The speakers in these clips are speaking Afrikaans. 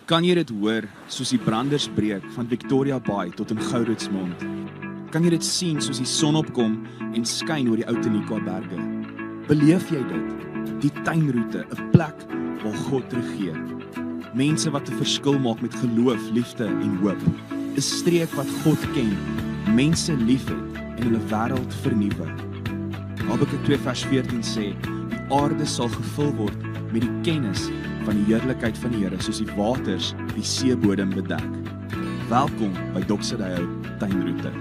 Kan jy dit hoor soos die branders breek van Victoria Bay tot in Gouritsmond? Kan jy dit sien soos die son opkom en skyn oor die ou Tenikwa berge? Beleef jy dit? Die tuinroete, 'n plek waar God regeer. Mense wat 'n verskil maak met geloof, liefde en hoop. 'n Streek wat God ken, mense liefhet en hulle wêreld vernuwe. Habakuk 2 vers 14 sê, die aarde sal gevul word met die kennis van die heerlikheid van die Here, soos die waters die seebodem bedek. Welkom by Doxodeo Tuinroete.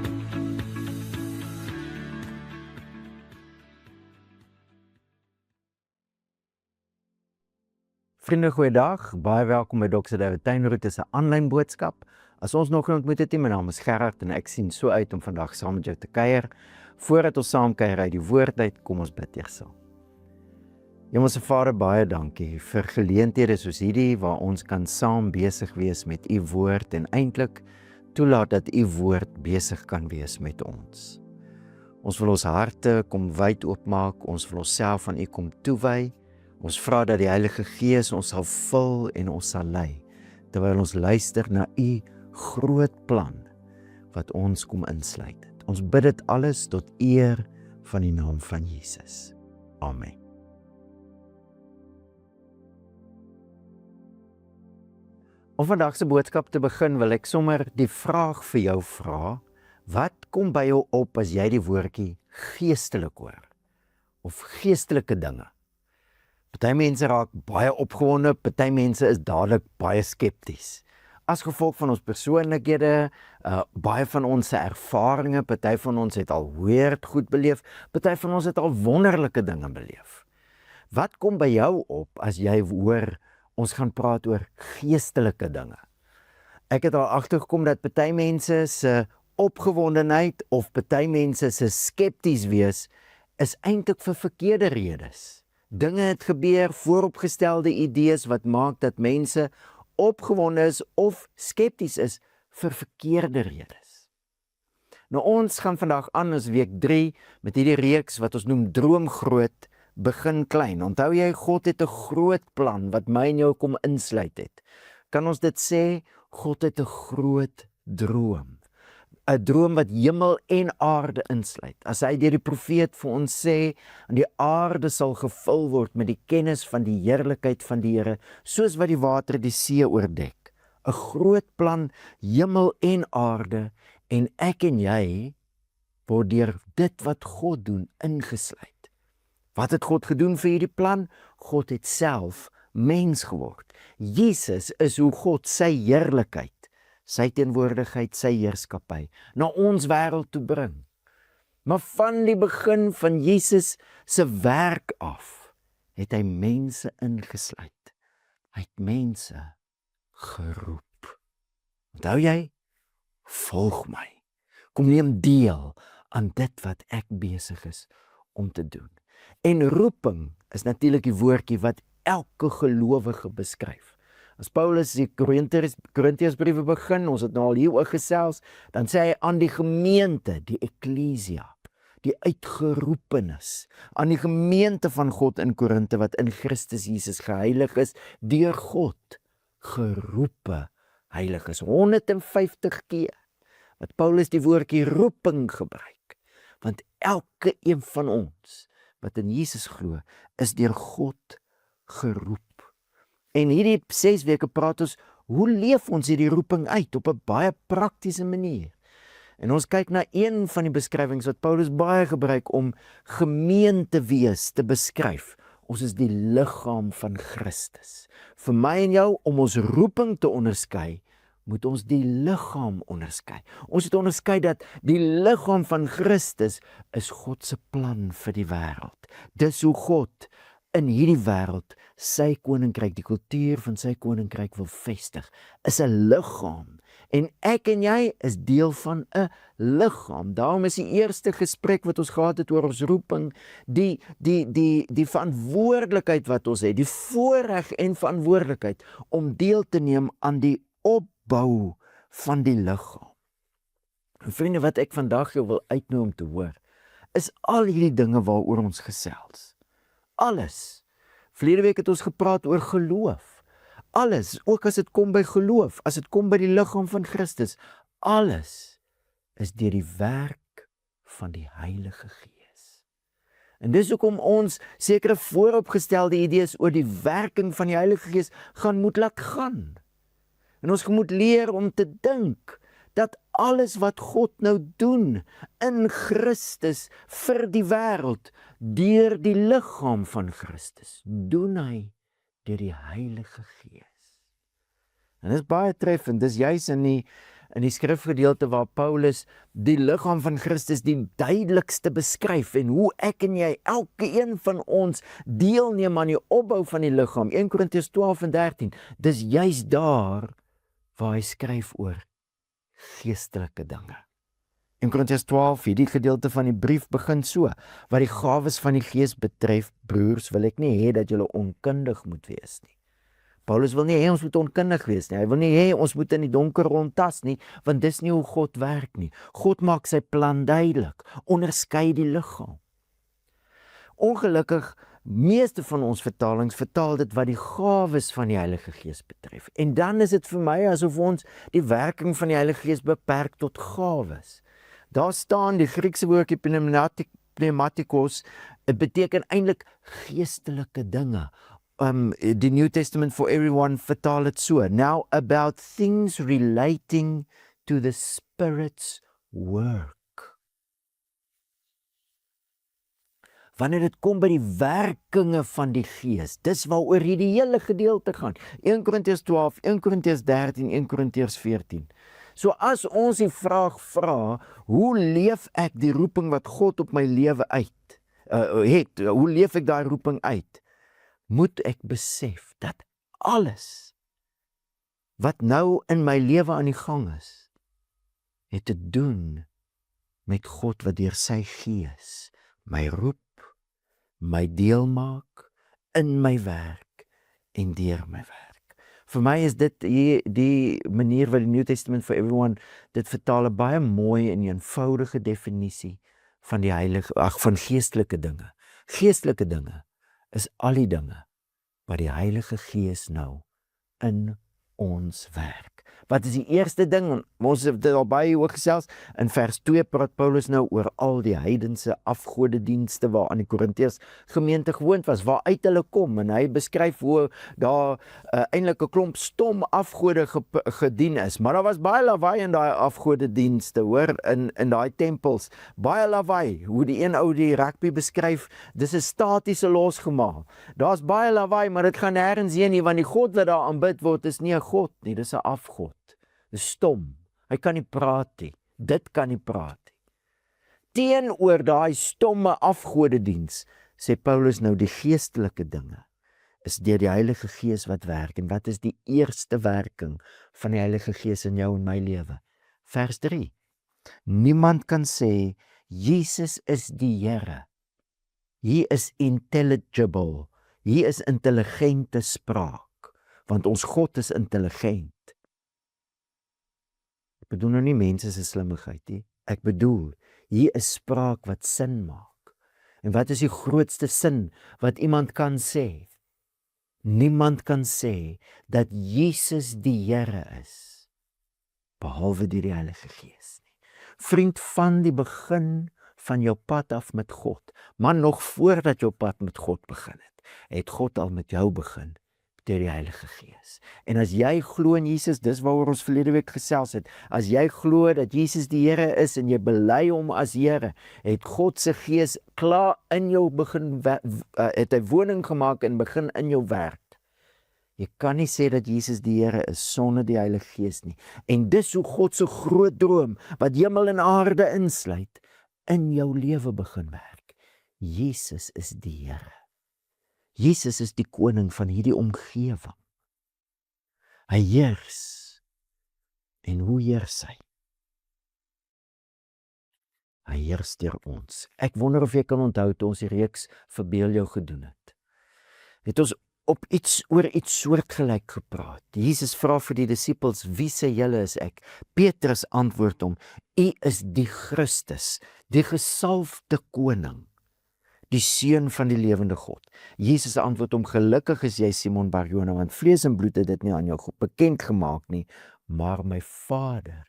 Vriende, goeiedag. Baie welkom by Doxodeo Tuinroete se aanlyn boodskap. As ons nog nie ontmoet het nie, my naam is Gerard en ek sien so uit om vandag saam met jou te kuier. Voordat ons saam kuier uit die woord uit, kom ons bid eers saam. Hemelse Vader, baie dankie vir geleenthede soos hierdie waar ons kan saam besig wees met u woord en eintlik toelaat dat u woord besig kan wees met ons. Ons wil ons harte kom wyd oopmaak, ons wil onsself aan u kom toewy. Ons vra dat die Heilige Gees ons sal vul en ons sal lei, terwyl ons luister na u groot plan wat ons kom insluit. Ons bid dit alles tot eer van die naam van Jesus. Amen. Om vandag se boodskap te begin, wil ek sommer die vraag vir jou vra: wat kom by jou op as jy die woordjie geestelik hoor? Of geestelike dinge? Party mense raak baie opgewonde, party mense is dadelik baie skepties. As gevolg van ons persoonlikhede, baie van ons se ervarings, party van ons het al weird goed beleef, party van ons het al wonderlike dinge beleef. Wat kom by jou op as jy hoor ons gaan praat oor geestelike dinge? Ek het al agtergekom dat party mense se opgewondenheid of party mense se skepties wees is eintlik vir verkeerde redes. Dinge het gebeur, vooropgestelde idees wat maak dat mense opgewonde is of skepties is vir verkeerde redes. Nou ons gaan vandag aan as week 3 met hierdie reeks wat ons noem Droom Groot, Begin Klein. Onthou jy, God het 'n groot plan wat my en jou kom insluit het. Kan ons dit sê? God het 'n groot droom. 'n Droom wat hemel en aarde insluit. As hy deur die profeet vir ons sê, die aarde sal gevul word met die kennis van die heerlikheid van die Here, soos wat die water die see oordek. 'n Groot plan, hemel en aarde, en ek en jy word deur dit wat God doen ingesluit. Wat het God gedoen vir hierdie plan? God het self mens geword. Jesus is hoe God sy heerlikheid, sy teenwoordigheid, sy heerskappy na ons wêreld toe bring. Maar van die begin van Jesus se werk af, het hy mense ingesluit. Hy het mense geroep. Onthou jy? Volg my. Kom neem deel aan dit wat ek besig is om te doen. En roeping is natuurlik die woordjie wat elke gelowige beskryf. As Paulus die Korintiërsbriewe begin, ons het nou al hieroor gesels, dan sê hy aan die gemeente, die eklesia, die uitgeroepenes, aan die gemeente van God in Korinte wat in Christus Jesus geheilig is, deur God geroepe heilig is. 150 keer wat Paulus die woordjie roeping gebruik, want elke een van ons wat in Jesus glo, is deur God geroep. En hierdie 6 weke praat ons, hoe leef ons hierdie roeping uit op 'n baie praktiese manier. En ons kyk na een van die beskrywings wat Paulus baie gebruik om gemeente wees te beskryf. Ons is die liggaam van Christus. Vir my en jou, om ons roeping te onderskei, moet ons die liggaam onderskei. Ons moet onderskei dat die liggaam van Christus is God se plan vir die wêreld. Dis hoe God in hierdie wêreld sy koninkryk, die kultuur van sy koninkryk wil vestig, is 'n liggaam. En ek en jy is deel van 'n liggaam. Daarom is die eerste gesprek wat ons gehad het oor ons roeping, die verantwoordelikheid wat ons het, die voorreg en verantwoordelikheid om deel te neem aan die opbou van die liggaam. Vriende, wat ek vandag jou wil uitnooi om te hoor, is al hierdie dinge waaroor ons gesels. Alles. Verlede week het ons gepraat oor geloof. Alles, ook as dit kom by geloof, as dit kom by die liggaam van Christus, alles is deur die werk van die Heilige Gees. En dis hoekom ons sekere vooropgestelde idees oor die werking van die Heilige Gees moet laat gaan. En ons moet leer om te dink dat alles wat God nou doen in Christus vir die wêreld, deur die liggaam van Christus, doen hy deur die Heilige Gees. En dit is baie treffend, dis juis in die skrifgedeelte waar Paulus die liggaam van Christus die duidelikste beskryf en hoe ek en jy, elke een van ons, deelneem aan die opbou van die liggaam. 1 Korintiërs 12 en 13, dis juis daar waar hy skryf oor geestelike dinge. In Korintiërs 12, hierdie gedeelte van die brief begin so: wat die gawes van die Gees betref, broers, wil ek nie hê dat julle onkundig moet wees nie. Paulus wil nie hê ons moet onkundig wees nie. Hy wil nie hê ons moet in die donker rondtas nie, want dis nie hoe God werk nie. God maak sy plan duidelik, onderskei die liggaam. Ongelukkig, meeste van ons vertalings vertaal dit wat die gawes van die Heilige Gees betref. En dan is dit vir my asof ons die werking van die Heilige Gees beperk tot gawes. Daar staan die Griekse woordjie pneumatikos, dit beteken eintlik geestelike dinge. The New Testament for Everyone vertaal het so: now about things relating to the Spirit's work. Wanneer dit kom by die werkinge van die Gees, dis waaroor hierdie hele gedeelte gaan. 1 Korintiërs 12, 1 Korintiërs 13, 1 Korintiërs 14. So as ons die vraag vra, hoe leef ek die roeping wat God op my lewe het, hoe leef ek daai roeping uit? Moet ek besef dat alles wat nou in my lewe aan die gang is, het te doen met God wat deur sy Gees my roep, my deel maak, in my werk en deur my werk. Vir my is dit die manier wat die New Testament for Everyone dit vertaal, 'n baie mooi en eenvoudige definisie van die van geestelike dinge. Geestelike dinge is al die dinge wat die Heilige Gees nou in ons werk. Wat is die eerste ding? Ons het dit al baie oor gesels. In vers 2 praat Paulus nou oor al die heidense afgodedienste waaraan die Korintiërs gemeente gewoond was, waaruit hulle kom, en hy beskryf hoe daar eintlik 'n klomp stom afgode gedien is, maar daar was baie lawaai in daai afgodedienste, hoor, in daai tempels, baie lawaai, hoe die een ou die rugby beskryf, dis 'n statiese losgemaal. Daar's baie lawaai, maar dit gaan nêrens heen nie, want die God wat daar aanbid word is nie 'n God nie, dis 'n afgod. Dis stom. Hy kan nie praat nie. Dit kan nie praat nie. Teenoor daai stomme afgodediens, sê Paulus nou, die geestelike dinge is deur die Heilige Gees wat werk. En wat is die eerste werking van die Heilige Gees in jou en my lewe? Vers 3. Niemand kan sê, Jesus is die Here. He is intelligible. He is intelligente spraak. Want ons God is intelligent. Ek bedoel nou nie mense se slimmigheid nie. Ek bedoel, hier is spraak wat sin maak. En wat is die grootste sin wat iemand kan sê? Niemand kan sê dat Jesus die Here is, behalwe deur die Heilige Gees nie. Vriend, van die begin van jou pad af met God, maar nog voordat jou pad met God begin het God al met jou begin, deur die Heilige Gees. En as jy glo in Jesus, dis waaroor ons verlede week gesels het, as jy glo dat Jesus die Here is en jy bely hom as Here, het God se Gees klaar in jou begin, het hy woning gemaak en begin in jou werk. Jy kan nie sê dat Jesus die Here is sonder die Heilige Gees nie. En dis hoe God se groot droom, wat hemel en aarde insluit, in jou lewe begin werk. Jesus is die Here. Jesus is die koning van hierdie omgewing. Hy heers. En hoe heers hy? Hy heers deur ons. Ek wonder of jy kan onthou toe ons die reeks Verbeel jou gedoen het. Het ons oor iets soortgelyk gepraat. Jesus vra vir die disippels, wie sê julle is ek? Petrus antwoord hom, U is die Christus, die gesalfde koning. die seun van die lewende God. Jesus antwoord hom, gelukkig is jy Simon Bar-Jona, want vlees en bloed het dit nie aan jou bekend gemaak nie, maar my Vader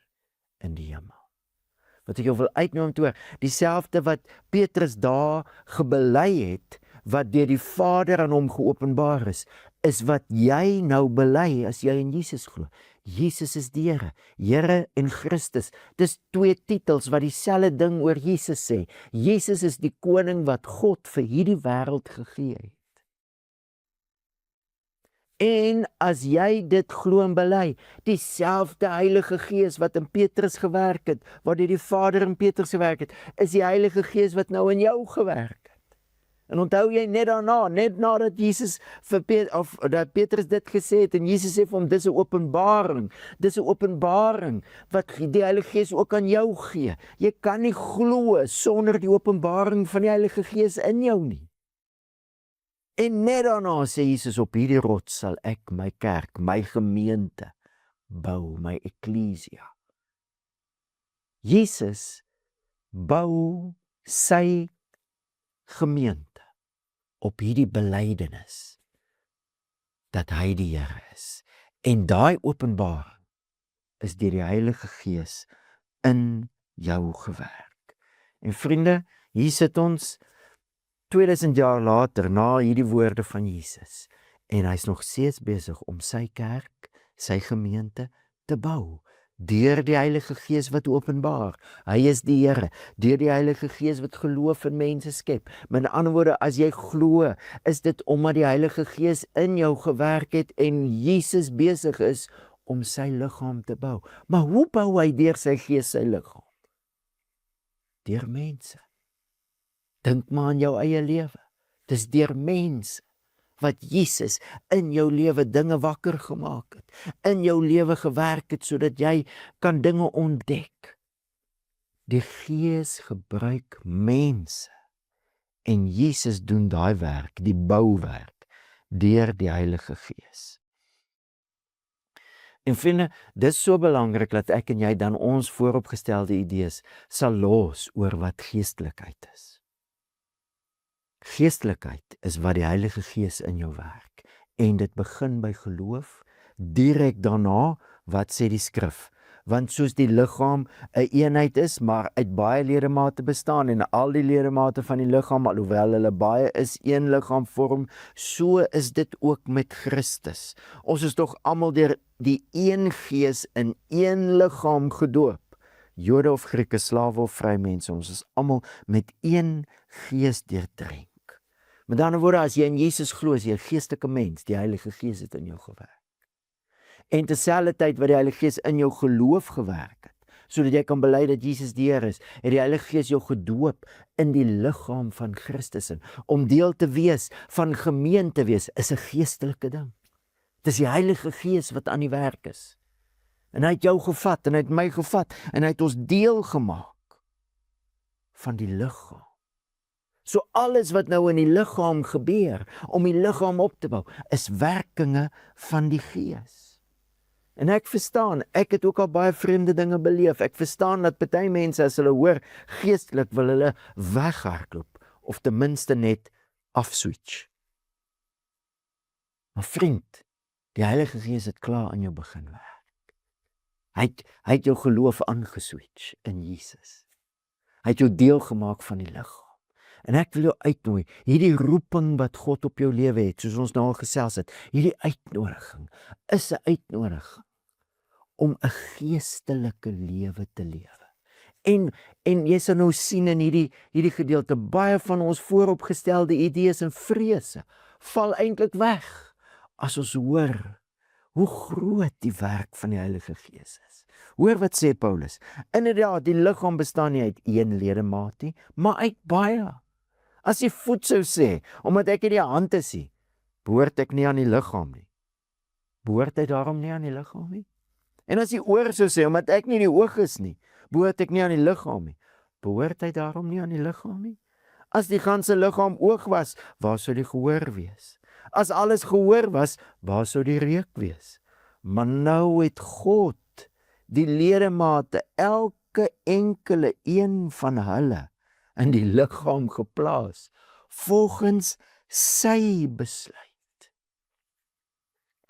in die hemel. Wat ek jou wil uitnooi om te hoor, dieselfde wat Petrus daar gebely het, wat deur die Vader aan hom geopenbaar is wat jy nou bely as jy in Jesus glo. Jesus is die Here, Here en Christus. Dis twee titels wat dieselfde ding oor Jesus sê. Jesus is die koning wat God vir hierdie wêreld gegee het. En as jy dit glo en bely, dieselfde Heilige Gees wat in Petrus gewerk het, wat deur die Vader in Petrus gewerk het, is die Heilige Gees wat nou in jou gewerk het. En onthou jy net nadat Jesus dat Petrus dit gesê het, en Jesus sê vir hom, dis 'n openbaring wat die Heilige Gees ook aan jou gee. Jy kan nie glo sonder die openbaring van die Heilige Gees in jou nie. En net daarna sê Jesus, op hierdie rots sal ek my kerk, my gemeente bou, my eklesia. Jesus bou sy gemeente op hierdie belydenis dat hy die Here is. En daai openbaring is deur die Heilige Gees in jou gewerk. En vriende, hier sit ons 2000 jaar later na hierdie woorde van Jesus en hy's nog steeds besig om sy kerk, sy gemeente te bou. Deur die Heilige Gees wat openbaar. Hy is die Here. Deur die Heilige Gees wat geloof in mense skep. Met ander woorde, as jy glo, is dit omdat die Heilige Gees in jou gewerk het en Jesus besig is om sy liggaam te bou. Maar hoe bou hy deur sy Gees sy liggaam? Deur mense. Dink maar aan jou eie lewe. Dis deur mense wat Jesus in jou lewe dinge wakker gemaak het, in jou lewe gewerk het, sodat jy kan dinge ontdek. Die Gees gebruik mense, en Jesus doen daai werk, die bouwerk, deur die Heilige Gees. En vriende, dis so belangrik dat ek en jy dan ons vooropgestelde idees sal los oor wat geestelikheid is. Geestelikheid is wat die Heilige Gees in jou werk. En dit begin by geloof, direk daarna, wat sê die skrif? Want soos die liggaam 'n eenheid is, maar uit baie ledemate bestaan, en al die ledemate van die liggaam, alhoewel hulle baie is, een liggaam vorm, so is dit ook met Christus. Ons is tog almal deur die een Gees in een liggaam gedoop. Jode of Grieke, slawe of vrye mense, ons is almal met een Gees deurdrink. Met ander woorde, as jy in Jesus glo, is jy 'n geestelike mens, die Heilige Gees het in jou gewerk. En terselfdertyd wat die Heilige Gees in jou geloof gewerk het, sodat jy kan bely dat Jesus die Here is, het die Heilige Gees jou gedoop in die liggaam van Christus in. Om deel te wees van gemeente wees, is 'n geestelike ding. Dit is die Heilige Gees wat aan die werk is. En hy het jou gevat, en hy het my gevat, en hy het ons deel gemaak van die liggaam. So alles wat nou in die liggaam gebeur, om die liggaam op te bou, is werkinge van die Gees. En ek verstaan, ek het ook al baie vreemde dinge beleef. Ek verstaan dat party mense, as hulle hoor, geestelik wil hulle weghardloop, of ten minste net afswitch. Maar vriend, die Heilige Gees het klaar aan jou begin werk. Hy het jou geloof aangeswitch in Jesus. Hy het jou deel gemaak van die liggaam. En ek wil jou uitnooi, hierdie roeping wat God op jou lewe het, soos ons nou al gesels het, hierdie uitnodiging is 'n uitnodiging om 'n geestelike lewe te lewe. En jy sal nou sien in hierdie gedeelte, baie van ons vooropgestelde idees en vrese val eintlik weg, as ons hoor hoe groot die werk van die Heilige Gees is. Hoor wat sê Paulus, inderdaad, die liggaam bestaan nie uit een ledemaat nie, maar uit baie. As die voet sou sê, omdat ek nie die hand is nie, behoort ek nie aan die liggaam nie. Behoort hy daarom nie aan die liggaam nie? En as die oor sou sê, omdat ek nie die oog is nie, behoort ek nie aan die liggaam nie. Behoort hy daarom nie aan die liggaam nie? As die ganse liggaam oog was, waar sou die gehoor wees? As alles gehoor was, waar sou die reuk wees? Maar nou het God die ledemate, elke enkele een van hulle, in die liggaam geplaas, volgens sy besluit.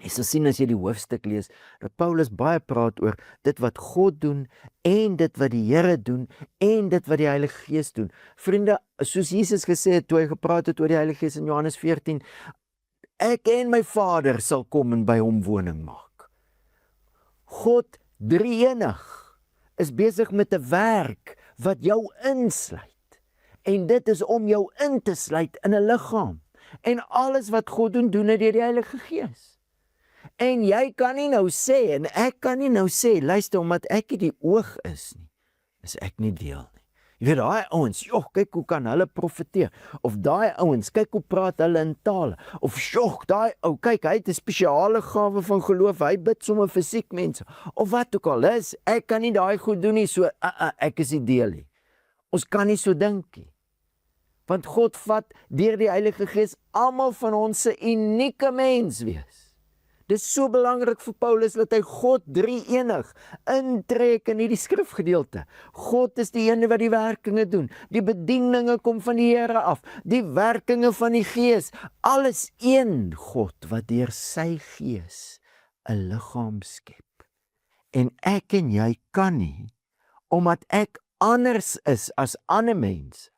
Jy sal sien as jy die hoofstuk lees, dat Paulus baie praat oor dit wat God doen, en dit wat die Here doen, en dit wat die Heilige Gees doen. Vriende, soos Jesus gesê het, toe hy gepraat het oor die Heilige Gees in Johannes 14, ek en my Vader sal kom en by hom woning maak. God, drie-enig, is besig met 'n werk wat jou insluit. En dit is om jou in te sluit in 'n liggaam. En alles wat God doen, doen hy deur die Heilige Gees. En jy kan nie nou sê, en ek kan nie nou sê, luister, omdat ek nie die oog is nie, is ek nie deel nie. Jy weet, daai ouens, joh, kyk hoe kan hulle profeteer. Of daai ouens, kyk hoe praat hulle in tale. Of joh, daai ou, kyk, hy het 'n spesiale gawe van geloof, hy bid sommer vir siek mense. Of wat ook al is, ek kan nie daai goed doen nie, so, ek is nie deel nie. Ons kan nie so dink nie. Want God vat deur die Heilige Gees almal van ons se unieke mens wees. Dit is so belangrik vir Paulus dat hy God drie-enig intrek in hierdie skrifgedeelte. God is die ene wat die werkinge doen. Die bedieninge kom van die Here af. Die werkinge van die Gees. Alles een God wat deur sy Gees 'n liggaam skep. En ek en jy kan nie, omdat ek anders is as ander mense,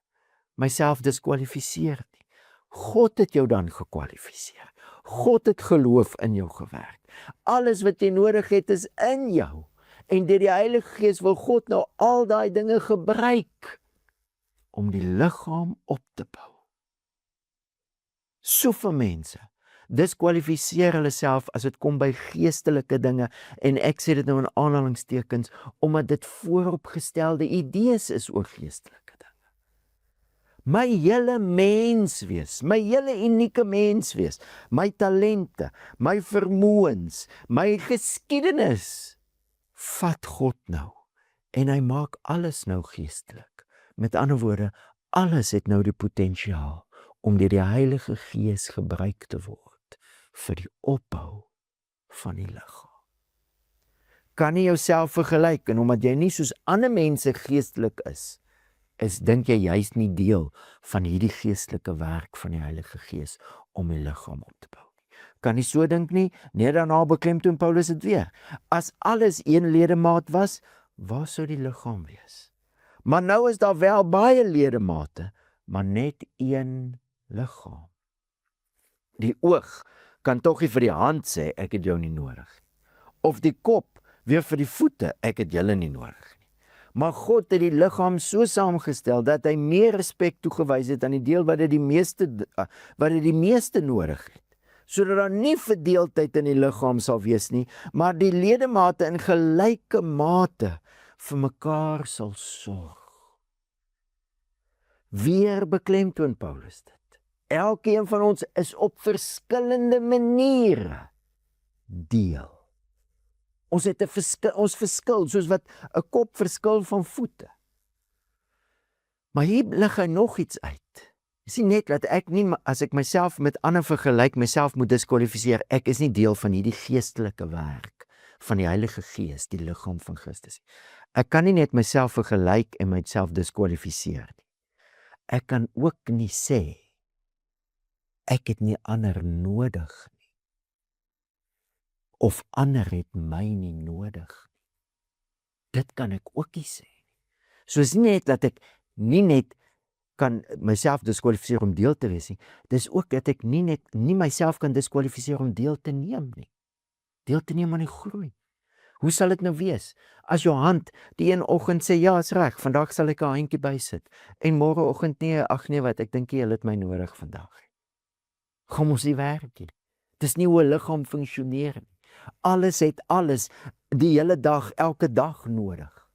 myself diskwalifiseer nie. God het jou dan gekwalifiseer. God het geloof in jou gewerk. Alles wat jy nodig het is in jou. En deur die Heilige Gees wil God nou al daai dinge gebruik om die liggaam op te bou. Soveel mense diskwalifiseer hulle self as dit kom by geestelike dinge, en ek sê dit nou in aanhalingstekens, omdat dit vooropgestelde idees is oor geestelike dinge. My hele mens wees, my hele unieke mens wees, my talente, my vermoëns, my geskiedenis, vat God nou, en hy maak alles nou geestelik. Met ander woorde, alles het nou die potensiaal om deur die Heilige Gees gebruik te word vir die opbou van die liggaam. Kan nie jouself vergelyk, en omdat jy nie soos ander mense geestelik is dink jy jy's nie deel van hierdie geestelike werk van die Heilige Gees om die liggaam op te bou nie. Kan nie so dink nie, net daarna beklemtoon Paulus dit weer. As alles een ledemaat was, waar sou die liggaam wees? Maar nou is daar wel baie ledemate, maar net een liggaam. Die oog kan tog nie vir die hand sê, ek het jou nie nodig. Of die kop weer vir die voete, ek het julle nie nodig nie. Maar God het die liggaam so saamgestel dat hy meer respek toegewys het aan die deel wat dit die meeste nodig het. Sodat daar nie verdeeldheid in die liggaam sal wees nie, maar die ledemate in gelyke mate vir mekaar sal sorg. Weer beklemtoon Paulus dit. Elkeen van ons is op verskillende maniere deel. Ons het ons verskil, soos wat 'n kop verskil van voete. Maar hier lig hy nog iets uit. Jy sien net dat ek nie, as ek myself met ander vergelyk, myself moet diskwalifiseer. Ek is nie deel van hierdie geestelike werk van die Heilige Gees, die liggaam van Christus. Ek kan nie net myself vergelyk en myself diskwalifiseer nie. Ek kan ook nie sê, ek het nie ander nodig nie. Of ander het my nie nodig nie. Dit kan ek ook nie sê. Soos net dat ek nie net kan myself diskwalifiseer om deel te wees nie, dis ook dat ek nie myself kan diskwalifiseer om deel te neem nie. Deel te neem aan die groei. Hoe sal dit nou wees? As jou hand die een oggend sê, ja, is reg, vandag sal ek 'n handjie bysit. En môreoggend nee, ag nee wat, ek dink jy het my nodig vandag. Kom ons nie werk nie. Dis nie hoe 'n liggaam funksioneer nie. Alles het alles, die hele dag, elke dag nodig.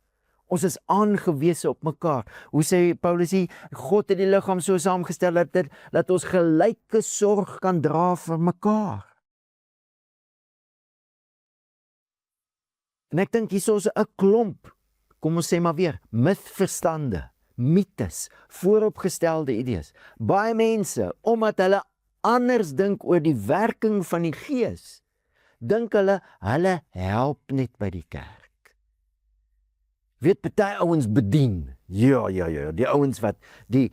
Ons is aangewese op mekaar. Hoe sê Paulus hier, God het die liggaam so saamgestel dat ons gelyke sorg kan dra vir mekaar. En ek dink hier is 'n klomp, kom ons sê maar weer, misverstande, mites, vooropgestelde idees. Baie mense, omdat hulle anders dink oor die werking van die Gees, dink hulle help net by die kerk. Weet, party ouens bedien. Ja, die ouens wat die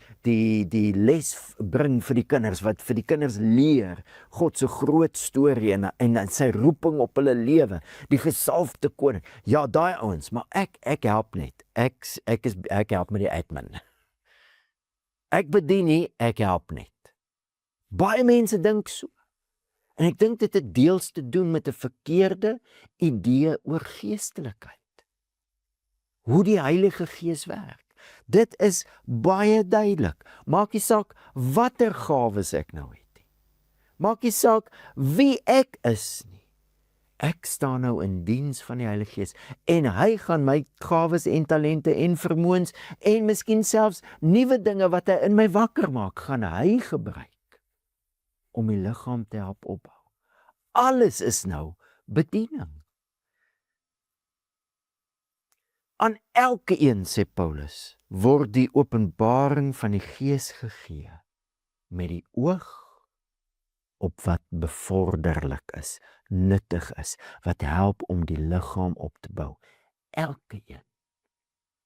les bring vir die kinders, wat vir die kinders leer, God se groot storie en sy roeping op hulle lewe, die gesalfde koning. Ja, daai ouens, maar ek help net. Ek help met die admin. Ek bedien nie, ek help net. Baie mense dink so. En ek dink dit het deels te doen met 'n verkeerde idee oor geestelikheid. Hoe die Heilige Gees werk. Dit is baie duidelik. Maak nie saak watter gawes ek nou het nie. Maak nie saak wie ek is nie. Ek staan nou in diens van die Heilige Gees en hy gaan my gawes en talente en vermoëns en miskien selfs nuwe dinge wat hy in my wakker maak, gaan hy gebruik om die liggaam te help opbou. Alles is nou bediening. Aan elke een, sê Paulus, word die openbaring van die Gees gegee met die oog op wat bevorderlik is, nuttig is, wat help om die liggaam op te bou. Elke een.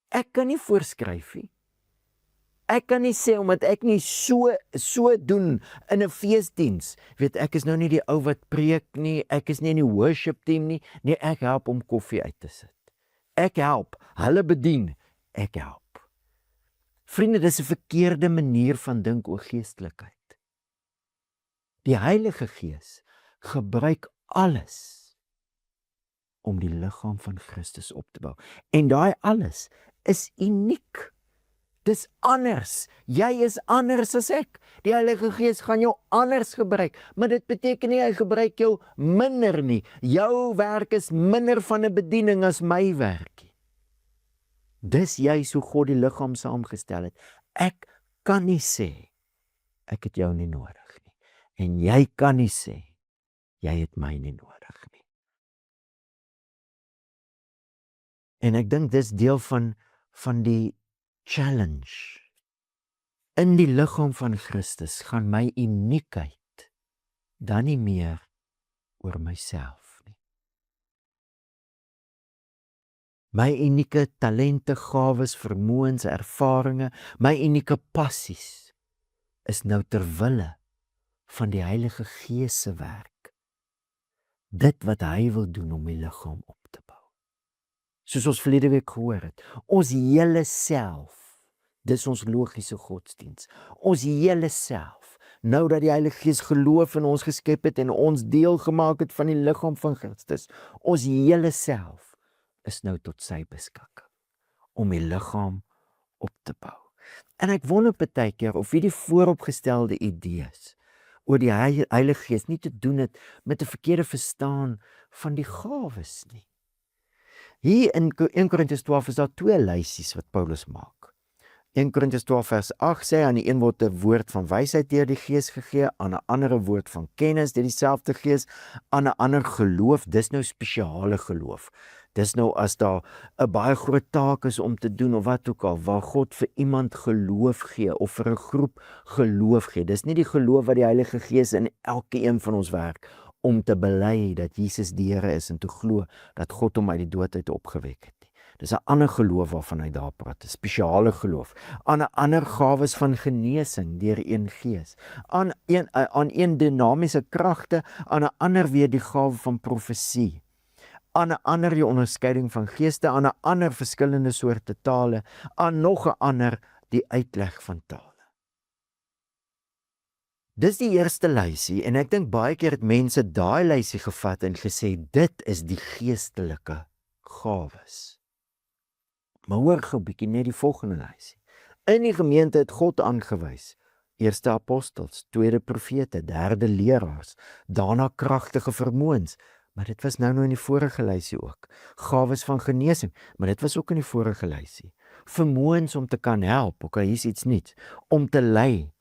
Ek kan nie voorskryf nie. Ek kan nie sê, omdat ek nie so doen in 'n feesdiens, weet ek is nou nie die ou wat preek nie, ek is nie in die worship team nie, nee, ek help om koffie uit te sit. Ek help, hulle bedien, ek help. Vriende, dis 'n verkeerde manier van dink oor geestelikheid. Die Heilige Gees gebruik alles om die liggaam van Christus op te bou. En daai alles is uniek. Dis anders. Jy is anders as ek. Die Heilige Gees gaan jou anders gebruik, maar dit beteken nie hy gebruik jou minder nie. Jou werk is minder van 'n bediening as my werk. Dis juis hoe God die liggaam saamgestel het. Ek kan nie sê ek het jou nie nodig nie. En jy kan nie sê jy het my nie nodig nie. En ek dink dis deel van die challenge. In die liggaam van Christus gaan my uniekheid dan nie meer oor myself nie. My unieke talente, gawes, vermoëns, ervarings, my unieke passies is nou ter wille van die Heilige Gees se werk. Dit wat hy wil doen om die liggaam op te bou. Soos ons verlede week gehoor het, ons hele self, dis ons logiese godsdiens, ons hele self, nou dat die Heilige Gees geloof in ons geskep het en ons deel gemaak het van die liggaam van Christus, ons hele self is nou tot sy beskikking, om die liggaam op te bou. En ek wonder baie keer of die vooropgestelde idees oor die Heilige Gees nie te doen het met 'n verkeerde verstaan van die gawes nie. Hier in 1 Korintiërs 12 is daar 2 lysies wat Paulus maak. 1 Korintiërs 12 vers 8 sê, aan die een word 'n woord van wysheid deur die Gees gegee, aan 'n ander 'n woord van kennis deur dieselfde Gees, aan 'n ander geloof, dis nou spesiale geloof. Dis nou as daar 'n baie groot taak is om te doen of wat ook al, waar God vir iemand geloof gee of vir 'n groep geloof gee. Dis nie die geloof wat die Heilige Gees in elke een van ons werk om te bely dat Jesus die Here is en te glo dat God hom uit die dood uit opgewek het. Dis 'n ander geloof waarvan hy daar praat, 'n spesiale geloof. Aan 'n ander gawes van genesing deur een Gees. Aan een dinamiese kragte, aan 'n ander weer die gawe van profesie. Aan 'n ander die onderskeiding van geeste, aan 'n ander verskillende soorte tale, aan nog 'n ander die uitleg van tale. Dis die eerste lysie en ek dink baie keer het mense daai lysie gevat en gesê dit is die geestelike gawes. Maar hoor gou 'n bietjie net die volgende lysie. In die gemeente het God aangewys, eerste apostels, tweede profete, derde leraars, daarna kragtige vermoëns. Maar dit was nou in die vorige lysie ook. Gawes van genesing, maar dit was ook in die vorige lysie. Vermoëns om te kan help, okay, hier is iets nuuts. Om te lei,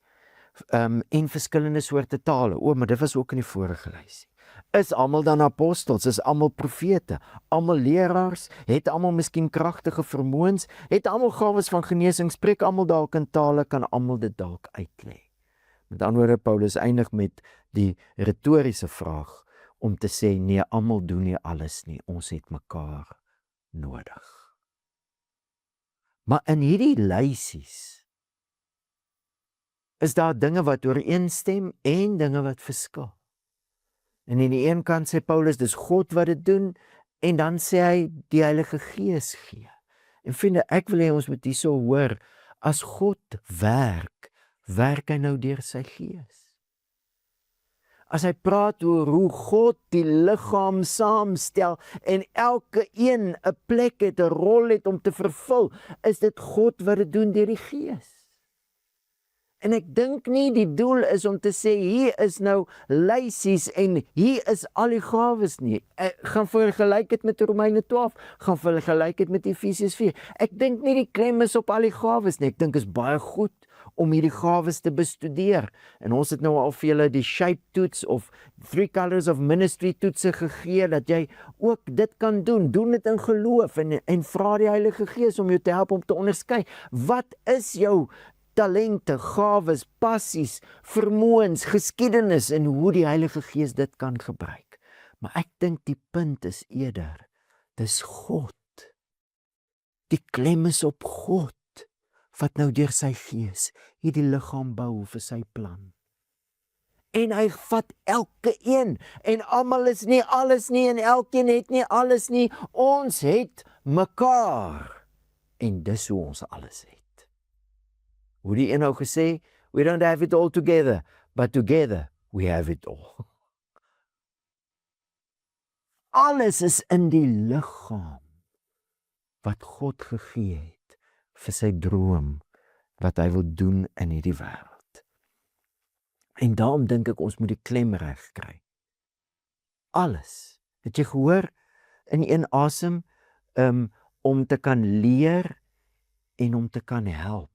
en verskillende soorte tale, maar dit was ook in die vorige lysie. Is almal dan apostels, is almal profete, almal leraars, het almal miskien kragtige vermoëns, het almal gawes van genesing, spreek almal dalk in tale, kan almal dit dalk uitlê. Met ander woorde, Paulus eindig met die retoriese vraag, om te sê, nee, almal doen nie alles nie, ons het mekaar nodig. Maar in hierdie lysies is daar dinge wat ooreenstem en dinge wat verskil. En aan die een kant sê Paulus, dis God wat dit doen, en dan sê hy, die Heilige Gees gee. En vriende, ek wil hê ons moet hierso hoor, as God werk, werk hy nou deur sy Gees. As hy praat oor hoe God die liggaam saamstel, en elke een 'n plek het, 'n rol het om te vervul, is dit God wat dit doen deur die Gees. En ek dink nie die doel is om te sê, hier is nou lysies en hier is al die gawes nie. Ek gaan vergelyk dit met Romeine 12, gaan vergelyk dit met Efesiërs 4. Ek dink nie die klem is op al die gawes nie. Ek dink is baie goed om hierdie gawes te bestudeer. En ons het nou al vir julle die shape toets of 3 colors of ministry toetse gegee, dat jy ook dit kan doen. Doen dit in geloof en vra die Heilige Gees om jou te help om te onderskei. Wat is jou talente, gawes, passies, vermoëns, geskiedenis en hoe die Heilige Gees dit kan gebruik. Maar ek dink die punt is eerder, dis God. Die klem is op God, wat nou deur sy Gees hierdie liggaam bou vir sy plan. En hy vat elke een, en almal is nie alles nie, en elkeen het nie alles nie, ons het mekaar, en dis hoe ons alles het. Hoe die een nou gesê, we don't have it all together, but together we have it all. Alles is in die liggaam wat God gegee het vir sy droom, wat hy wil doen in hierdie wêreld. En daarom dink ek ons moet die klem reg kry. Alles. Het jy gehoor in een asem, om te kan leer en om te kan help.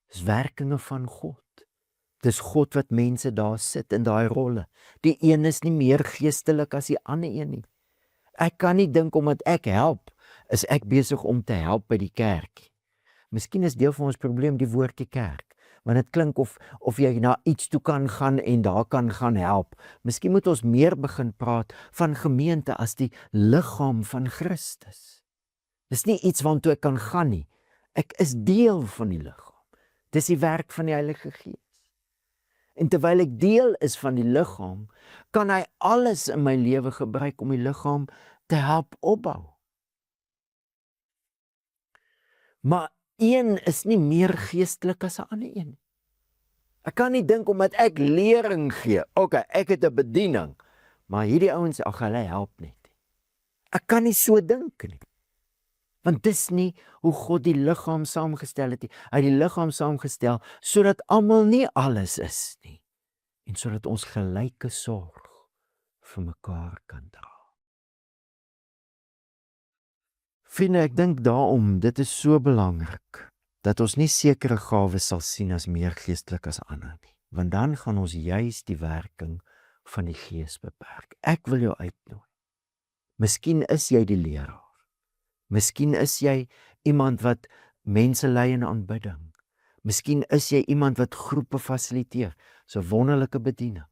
Dis werkinge van God. Dis God wat mense daar sit in daai rolle. Die een is nie meer geestelik as die ander een nie. Ek kan nie dink omdat ek help, is ek besig om te help by die kerk. Miskien is deel van ons probleem die woordjie kerk, want dit klink of jy na iets toe kan gaan en daar kan gaan help. Miskien moet ons meer begin praat van gemeente as die liggaam van Christus. Dis nie iets waartoe ek kan gaan nie. Ek is deel van die liggaam. Dis die werk van die Heilige Gees. En terwyl ek deel is van die liggaam, kan hy alles in my lewe gebruik om die liggaam te help opbou. Maar een is nie meer geestelik as 'n ander een. Ek kan nie dink omdat ek lering gee, okay, ek het 'n bediening, maar hierdie ouens, hulle help net. Ek kan nie so dink nie. Want dis nie hoe God die liggaam saamgestel het nie. Hy het die liggaam saamgestel sodat almal nie alles is nie. En sodat ons gelyke sorg vir mekaar kan dra. Vriende, ek dink daarom, dit is so belangrik, dat ons nie sekere gawes sal sien as meer geestelik as ander nie. Want dan gaan ons juis die werking van die Gees beperk. Ek wil jou uitnooi. Miskien is jy die leraar. Miskien is jy iemand wat mense lei in aanbidding. Miskien is jy iemand wat groepe fasiliteer. So 'n wonderlike bediening.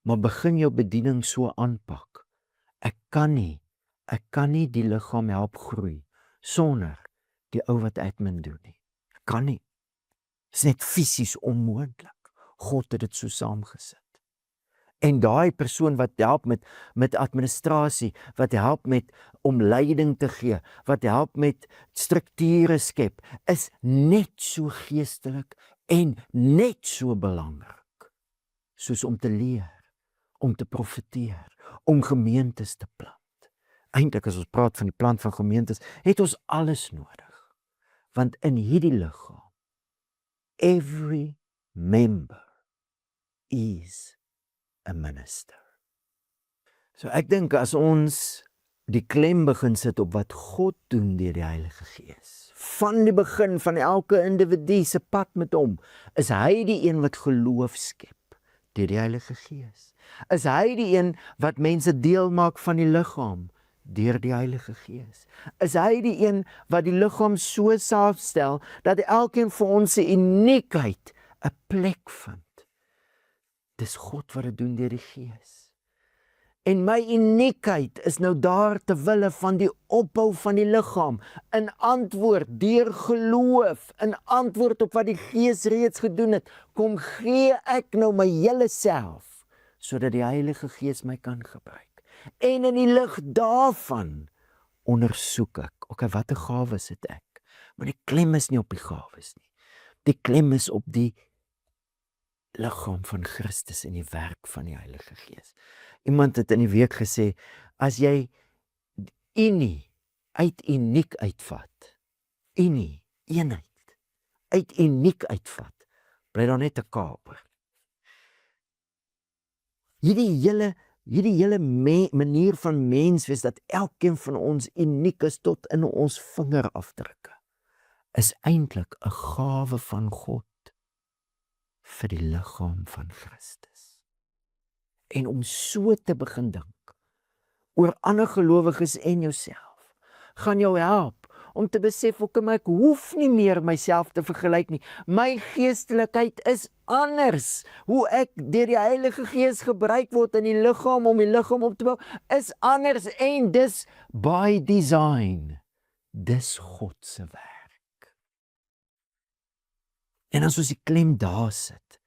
Maar begin jou bediening so aanpak. Ek kan nie die liggaam help groei sonder die ou wat admin doen nie. Ek kan nie. Dit is net fisies onmoontlik. God het dit so saamgesit. En daai persoon wat help met administrasie, wat help met om leiding te gee, wat help met strukture skep, is net so geestelik en net so belangrik, soos om te leer, om te profeteer, om gemeentes te plant. Eintlik as ons praat van die plant van gemeentes, het ons alles nodig. Want in hierdie liggaam, every member is a minister. So ek dink as ons die klem begin sit op wat God doen deur die Heilige Gees, van die begin van elke individu se pad met hom, is hy die een wat geloof skep deur die Heilige Gees. Is hy die een wat mense deel maak van die liggaam deur die Heilige Gees. Is hy die een wat die liggaam so saamstel dat elkeen vir ons se uniekheid 'n plek vind. Dis God wat dit doen deur die Gees. En my uniekheid is nou daar te wille van die opbou van die liggaam, in antwoord deur geloof, in antwoord op wat die Gees reeds gedoen het, kom gee ek nou my hele self, sodat die Heilige Gees my kan gebruik. En in die lig daarvan ondersoek ek, okay, watter gawes het ek? Maar die klem is nie op die gawes nie. Die klem is op die liggaam van Christus en die werk van die Heilige Gees. Iemand het in die week gesê, as jy unie uit uniek uitvat, unie, eenheid, uit uniek uitvat, bly daar net 'n kaper. Hierdie hele manier van mens wees, dat elkeen van ons uniek is tot in ons vingerafdrukke, is eintlik 'n gawe van God vir die liggaam van Christus. En om so te begin dink oor ander gelowiges en jouself, gaan jou help om te besef, ek hoef nie meer myself te vergelyk nie. My geestelikheid is anders. Hoe ek deur die Heilige Gees gebruik word in die liggaam om die liggaam op te bou, is anders, en dis by design. Dis God se werk. En as ons die klem daar sit,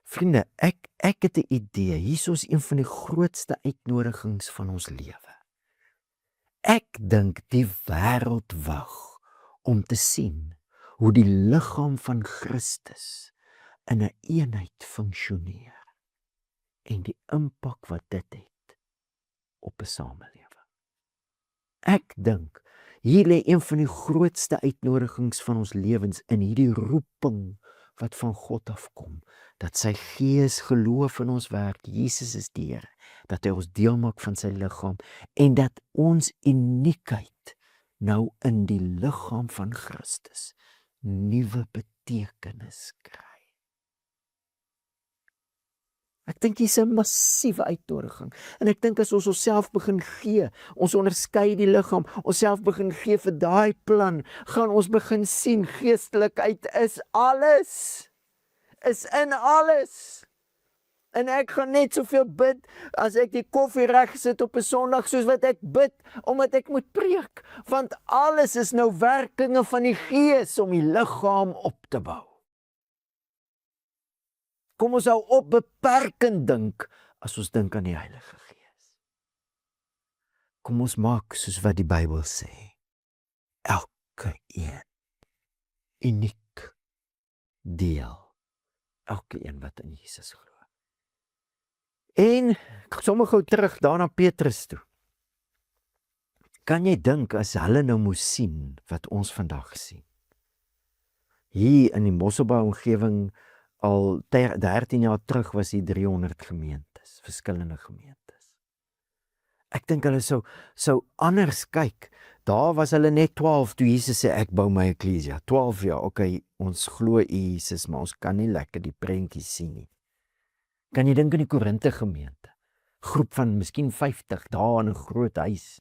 vriende, ek het 'n idee, hier is een van die grootste uitnodigings van ons lewe. Ek dink die wêreld wag om te sien hoe die liggaam van Christus in 'n eenheid funksioneer en die impak wat dit het op 'n samelewing. Ek dink hier lê een van die grootste uitnodigings van ons lewens in hierdie roeping wat van God afkom, dat sy Gees geloof in ons werk, Jesus is die Here, dat hy ons deel maak van sy liggaam, en dat ons uniekheid nou in die liggaam van Christus nuwe betekenis kry. Ek dink hier's 'n massiewe uitnodiging, en ek dink as ons onsself begin gee, ons onderskei die liggaam, onsself begin gee vir daai plan, gaan ons begin sien, geestelikheid is alles, is in alles. En ek gaan net soveel bid, as ek die koffie reg sit op 'n Sondag, soos wat ek bid, omdat ek moet preek, want alles is nou werkinge van die Gees om die liggaam op te bou. Kom ons hou op beperkend dink, as ons dink aan die Heilige Gees. Kom ons maak soos wat die Bybel sê, elke een uniek deel, elke een wat in Jesus glo. En ek sommer gou terug daar na Petrus toe. Kan jy dink as hulle nou moes sien wat ons vandag sien? Hier in die Mosselbaai omgewing, al 13 jaar terug was hier 300 gemeentes, verskillende gemeentes. Ek dink hulle sou anders kyk. Daar was hulle net 12 toe Jesus sê ek bou my eklesia. 12 jaar, okay, ons glo Jesus, maar ons kan nie lekker die prentjies sien nie. Kan jy dink aan die Korinthe gemeente? Groep van miskien 50 daar in 'n groot huis.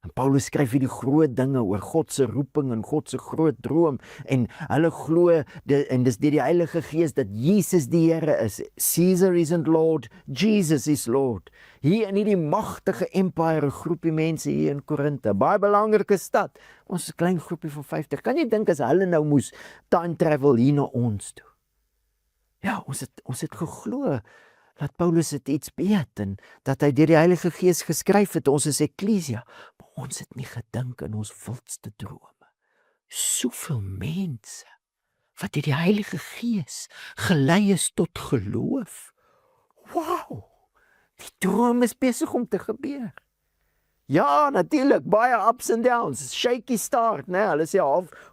En Paulus skryf hierdie groot dinge oor God se roeping en God se groot droom, en hulle glo, en dis deur die Heilige Gees, dat Jesus die Here is. Caesar isn't Lord, Jesus is Lord. Hier in hierdie magtige empire, 'n groepie mense hier in Korinthe, baie belangrike stad, ons is 'n klein groepie van 50. Kan jy dink as hulle nou moes time travel hier na ons toe? Ja, ons het geglo dat Paulus het iets weet, en dat hy deur die Heilige Gees geskryf het, ons is eklesia, maar ons het nie gedink in ons wildste drome. Soveel mense, wat deur die Heilige Gees gelei is tot geloof. Wow, die droom is besig om te gebeur. Ja, natuurlik, baie ups and downs, shaky start, né? Hulle sê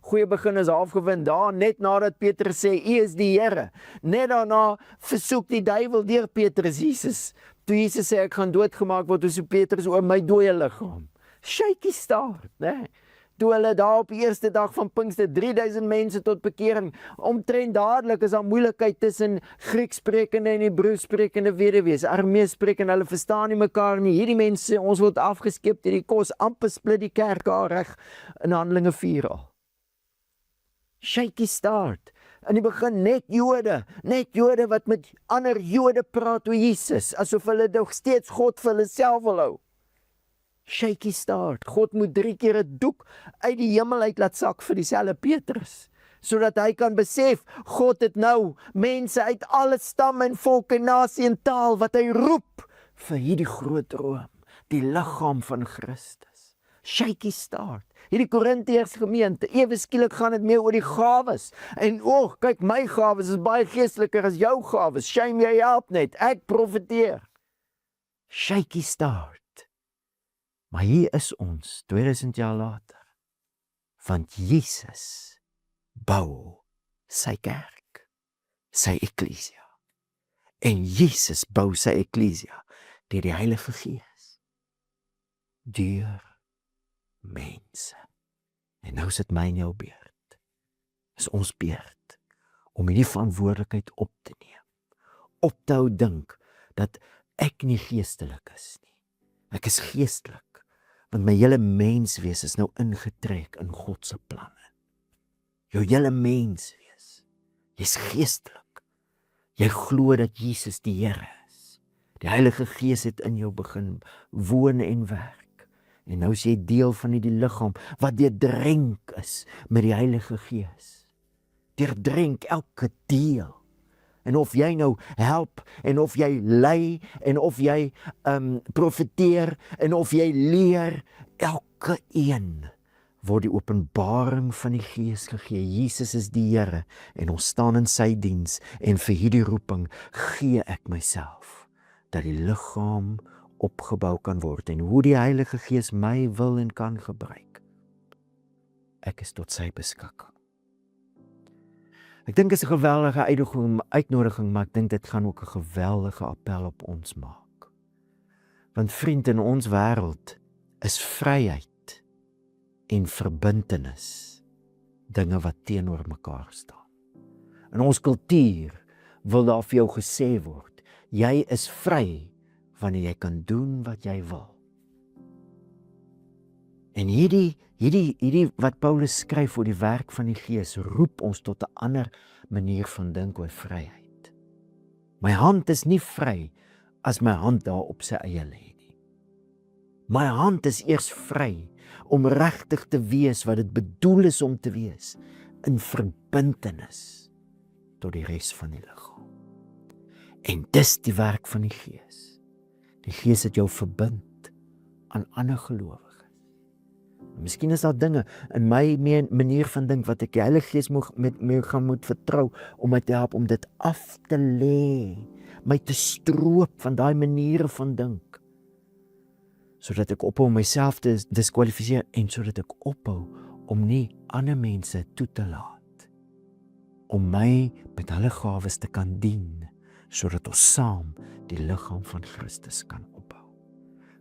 goeie begin is half gewen. Daar net nadat Petrus sê, U is die Here. Net daarna versoek die duiwel deur Petrus Jesus. Toe Jesus sê ek gaan doodgemaak word, toe sê Petrus oor my dooie liggaam. Shaky start, né? Toe hulle daar op die eerste dag van Pinkster 3000 mense tot bekering, omtrent dadelik is daar moeilikheid tussen Grieksprekende en Hebreeusprekende weduwees, Arameessprekende, hulle verstaan nie mekaar nie. Hierdie mense sê ons word afgeskeep deur die kos, amper split die kerk reg in Handelinge 4 al. Shaky start. In die begin net Jode wat met ander Jode praat oor Jesus, asof hulle nog steeds God vir hulle self wil hou. Shaky start. God moet 3 keer 'n doek uit die hemel uit laat sak vir dieselfde Petrus, sodat hy kan besef, God het nou mense uit alle stamme en volke, nasie en taal wat hy roep vir hierdie groot droom, die liggaam van Christus. Shaky start. Hierdie Korintiërs gemeente, ewe skielik gaan dit meer oor die gawes. En kyk, my gawes is baie geesteliker as jou gawes. Shame, jy help net. Ek profeteer. Shaky start. Maar hier is ons, 2000 jaar later. Want Jesus bou sy kerk, sy eklesia. En Jesus bou sy eklesia deur die Heilige Gees. Deur mense. En nou is dit my en jou beurt. Is ons beurt om hierdie verantwoordelikheid op te neem. Op te hou dink dat ek nie geestelik is nie. Ek is geestelik, want my hele menswees is nou ingetrek in God se planne. Jou hele menswees. Jy's geestelik. Jy glo dat Jesus die Here is. Die Heilige Gees het in jou begin woon en werk. En nou is jy deel van die liggaam wat deurdrenk is met die Heilige Gees. Deurdrenk elke deel. En of jy nou help, en of jy lei, en of jy profeteer, en of jy leer, elke een word die openbaring van die Gees gegee. Jesus is die Here en ons staan in sy diens en vir hierdie roeping gee ek myself dat die liggaam opgebou kan word en hoe die Heilige Gees my wil en kan gebruik. Ek is tot sy beskikking. Ek dink dit is 'n geweldige uitnodiging, maar ek dink dit gaan ook 'n geweldige appel op ons maak. Want vriend, in ons wêreld is vryheid en verbintenis dinge wat teenoor mekaar staan. In ons kultuur wil daar vir jou gesê word, jy is vry wanneer jy kan doen wat jy wil. En hierdie wat Paulus skryf oor die werk van die Gees, roep ons tot 'n ander manier van dink oor vryheid. My hand is nie vry as my hand daar op sy eie lê nie. My hand is eers vry om regtig te wees wat dit bedoel is om te wees, in verbintenis tot die res van die liggaam. En dis die werk van die Gees. Die Gees het jou verbind aan ander gelowiges. Miskien is daar dinge in my manier van dink wat ek die Heilige Gees moet vertrou om my te help om dit af te lê, my te stroop van daai maniere van dink, sodat ek ophou om myself te diskwalifiseer en sodat ek ophou om nie ander mense toe te laat om my met hulle gawes te kan dien, sodat ons saam die liggaam van Christus kan opbou.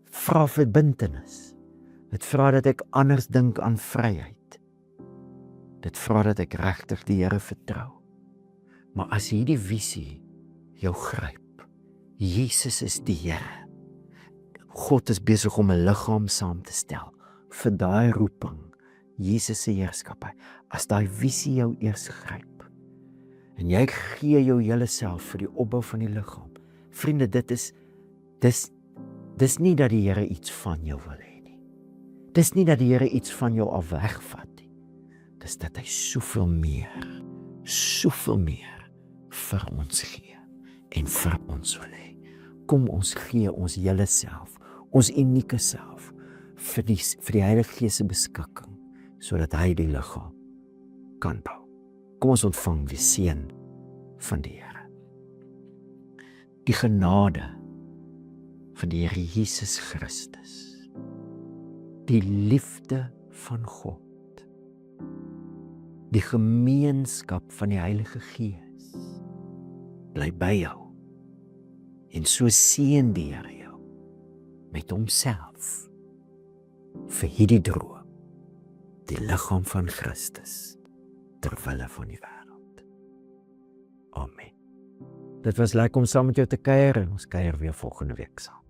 Vra verbintenis. Dit vra dat ek anders dink aan vryheid. Dit vra dat ek regtig die Here vertrou. Maar as hierdie visie jou gryp, Jesus is die Here. God is besig om 'n liggaam saam te stel vir daai roeping, Jesus se heerskappy. As daai visie jou eers gryp en jy gee jou hele self vir die opbou van die liggaam. Vriende, dis nie dat die Here iets van jou wil hê nie. Dis nie dat die Here iets van jou af wegvat nie. Dis dat hy soveel meer vir ons gee en vir ons wil hê. Kom ons gee ons hele self, ons unieke self vir die Heilige Gees se beskikking, sodat hy die liggaam kan bou. Kom ons ontvang die seën van die Here. Die genade van die Here Jesus Christus, die liefde van God, die gemeenskap van die Heilige Gees, bly by jou, en so seën die Here jou met homself vir hierdie droom, die liggaam van Christus, ter wille van die wêreld. Amen. Dit was lekker om saam met jou te kuier en ons kuier weer volgende week saam.